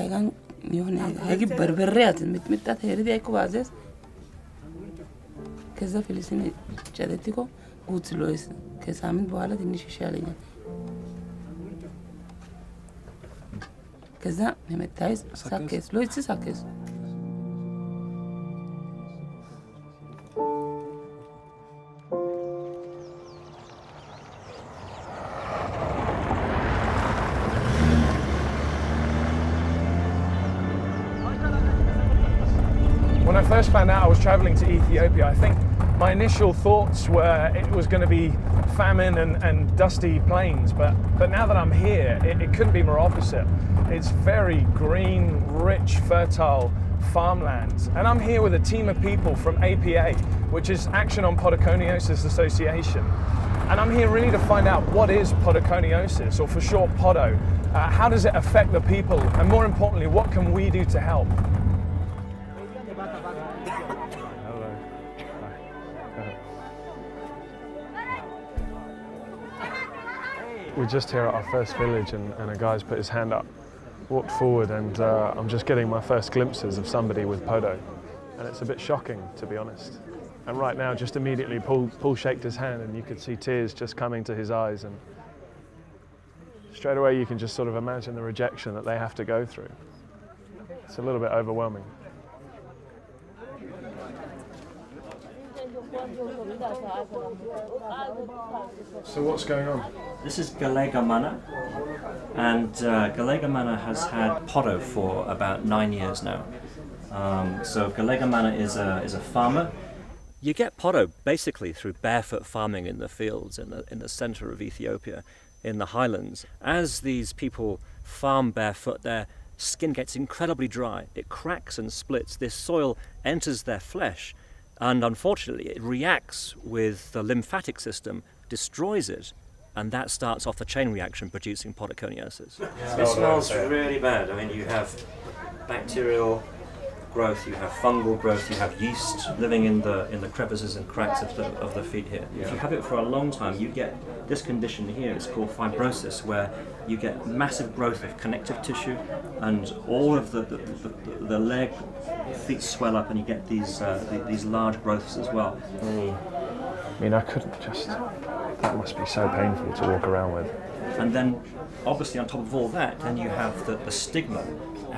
አይጋን የሆነ ህግ በርበሬያት ምጥምጣት ሄሪዲ አይኮ ባዘስ ከዛ ፊሊሲን ጨደቲኮ ጉት ሎይስ ከሳምንት በኋላ ትንሽ ይሻለኛል ከዛ የመታይስ ሳከስ ሎይስ ሳከስ When I first found out I was traveling to Ethiopia, I think my initial thoughts were it was going to be famine and dusty plains, but now that I'm here, it couldn't be more opposite. It's very green, rich, fertile farmlands. And I'm here with a team of people from APA, which is Action on Podoconiosis Association. And I'm here really to find out what is podoconiosis, or for short Podo. How does it affect the people? And more importantly, what can we do to help? We're just here at our first village and a guy's put his hand up, walked forward, and I'm just getting my first glimpses of somebody with Podo. And it's a bit shocking, to be honest. And right now, just immediately, Paul shaked his hand and you could see tears just coming to his eyes. And straight away, you can just sort of imagine the rejection that they have to go through. It's a little bit overwhelming. So what's going on? This is Galega Mana, and Galega Mana has had Podo for about 9 years now. So Galega Mana is a farmer. You get Podo basically through barefoot farming in the fields in the center of Ethiopia, in the highlands. As these people farm barefoot, their skin gets incredibly dry. It cracks and splits. This soil enters their flesh. And unfortunately, it reacts with the lymphatic system, destroys it, and that starts off the chain reaction producing podoconiosis. It smells really bad. I mean, you have bacterial growth, you have fungal growth, you have yeast living in the crevices and cracks of the feet here. If you have it for a long time, you get this condition here. It's called fibrosis, where you get massive growth of connective tissue, and all of the leg, feet swell up, and you get these large growths as well. I mean, I couldn't just... That must be so painful to walk around with. And then, obviously, on top of all that, then you have the stigma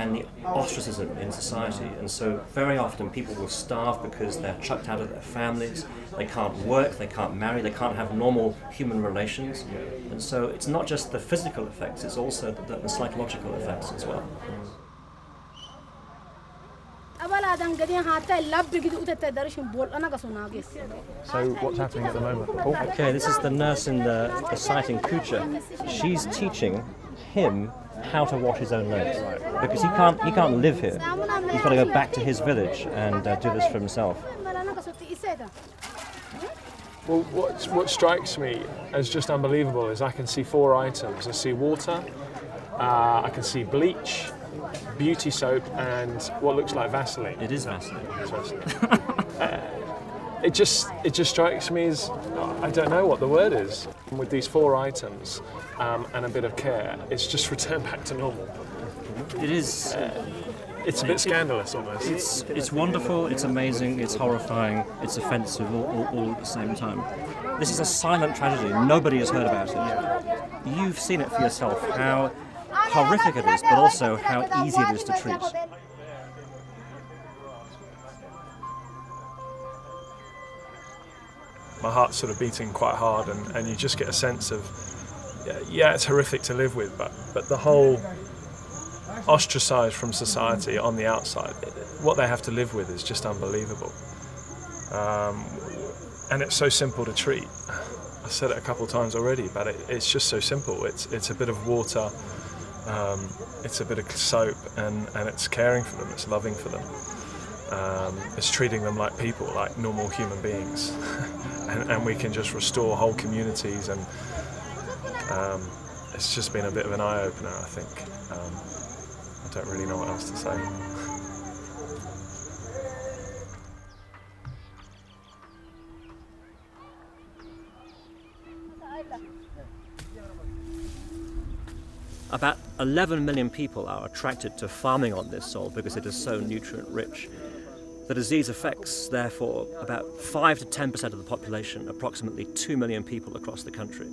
and the ostracism in society. And so very often people will starve because they're chucked out of their families, they can't work, they can't marry, they can't have normal human relations. And so it's not just the physical effects, it's also the psychological effects as well. So what's happening at the moment, Paul? Okay, this is the nurse in the site in Kucha. She's teaching him how to wash his own legs, because he can't live here. He's got to go back to his village and do this for himself. Well, what strikes me as just unbelievable is I can see 4 items. I see water, I can see bleach, beauty soap, and what looks like Vaseline. It is Vaseline. It's Vaseline. It just strikes me as, I don't know what the word is. With these 4 items and a bit of care, it's just returned back to normal. It is. It's a bit scandalous almost. It's wonderful, it's amazing, it's horrifying, it's offensive all at the same time. This is a silent tragedy, nobody has heard about it. You've seen it for yourself, how horrific it is, but also how easy it is to treat. My heart's sort of beating quite hard, and you just get a sense of, yeah, it's horrific to live with, but the whole ostracised from society on the outside, what they have to live with is just unbelievable. And it's so simple to treat. I've said it a couple of times already, but it's just so simple. It's a bit of water, it's a bit of soap, and it's caring for them, it's loving for them. It's treating them like people, like normal human beings. and we can just restore whole communities, and it's just been a bit of an eye-opener, I think. I don't really know what else to say. About 11 million people are attracted to farming on this soil because it is so nutrient rich. The disease affects, therefore, about 5 to 10% of the population, approximately 2 million people across the country.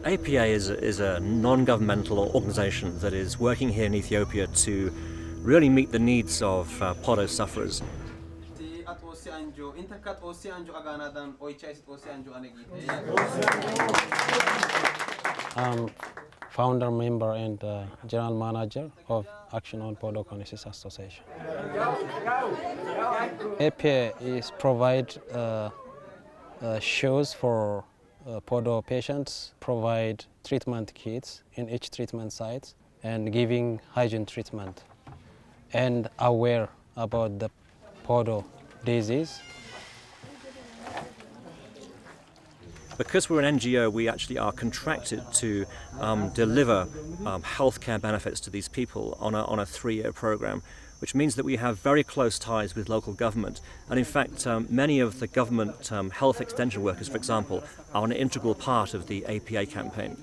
APA is a non-governmental organisation that is working here in Ethiopia to really meet the needs of Podo sufferers. I'm founder, member and general manager of Action on Podoconiosis Association. APA is provide shoes for Podo patients, provide treatment kits in each treatment site and giving hygiene treatment and aware about the Podo disease. Because we're an NGO, we actually are contracted to deliver healthcare benefits to these people on a 3-year program, which means that we have very close ties with local government. And in fact, many of the government health extension workers, for example, are an integral part of the APA campaign.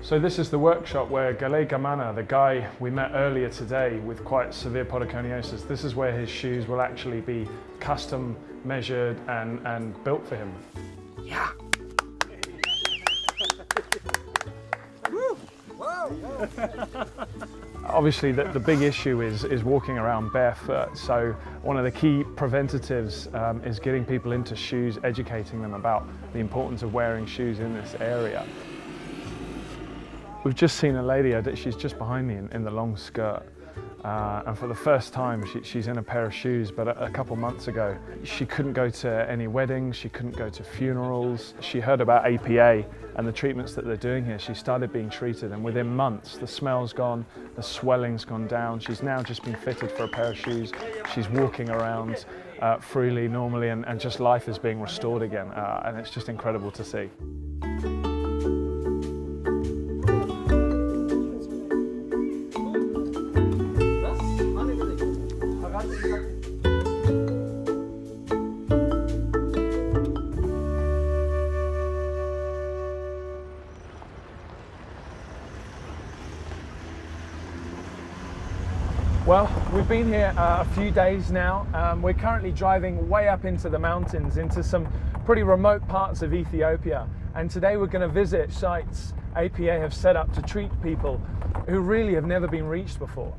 So this is the workshop where Gamana, the guy we met earlier today with quite severe podoconiosis, this is where his shoes will actually be custom measured and built for him. Yeah. Obviously the big issue is walking around barefoot, so one of the key preventatives is getting people into shoes, educating them about the importance of wearing shoes in this area. We've just seen a lady, she's just behind me in the long skirt, and for the first time she's in a pair of shoes, but a couple months ago she couldn't go to any weddings, she couldn't go to funerals. She heard about APA and the treatments that they're doing here. She started being treated, and within months the smell's gone, the swelling's gone down. She's now just been fitted for a pair of shoes. She's walking around freely, normally, and just life is being restored again, and it's just incredible to see. Well, we've been here a few days now. We're currently driving way up into the mountains, into some pretty remote parts of Ethiopia. And today we're going to visit sites APA have set up to treat people who really have never been reached before.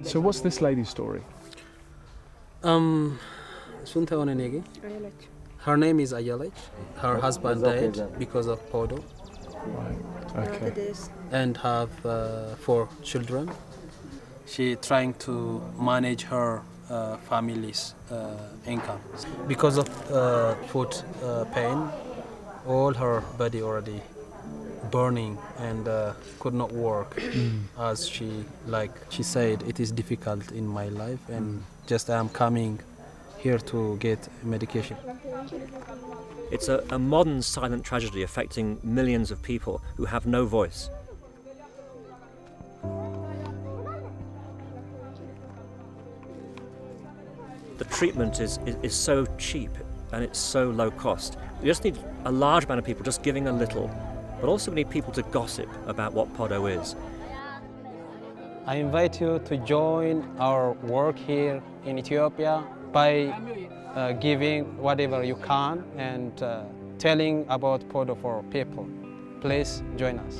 So what's this lady's story? Her name is Ayalech. Her husband died because of Podo. Right. Okay. And have 4 children. She trying to manage her family's income. Because of foot pain, all her body already burning and could not work. As she said, it is difficult in my life, and just I'm coming here to get medication. It's a modern silent tragedy affecting millions of people who have no voice. The treatment is so cheap and it's so low cost. We just need a large amount of people just giving a little, but also we need people to gossip about what Podo is. I invite you to join our work here in Ethiopia by giving whatever you can and telling about Podo for people. Please join us.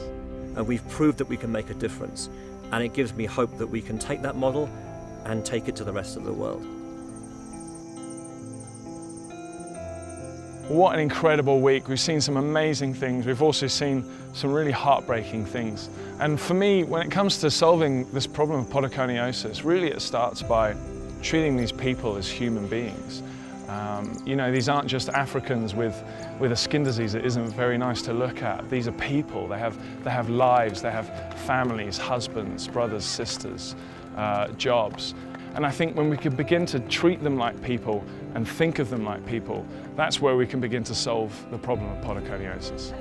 And we've proved that we can make a difference, and it gives me hope that we can take that model and take it to the rest of the world. What an incredible week. We've seen some amazing things. We've also seen some really heartbreaking things. And for me, when it comes to solving this problem of podoconiosis, really it starts by treating these people as human beings. You know, these aren't just Africans with a skin disease that isn't very nice to look at. These are people. They have lives, they have families, husbands, brothers, sisters, jobs. And I think when we can begin to treat them like people and think of them like people, that's where we can begin to solve the problem of podoconiosis.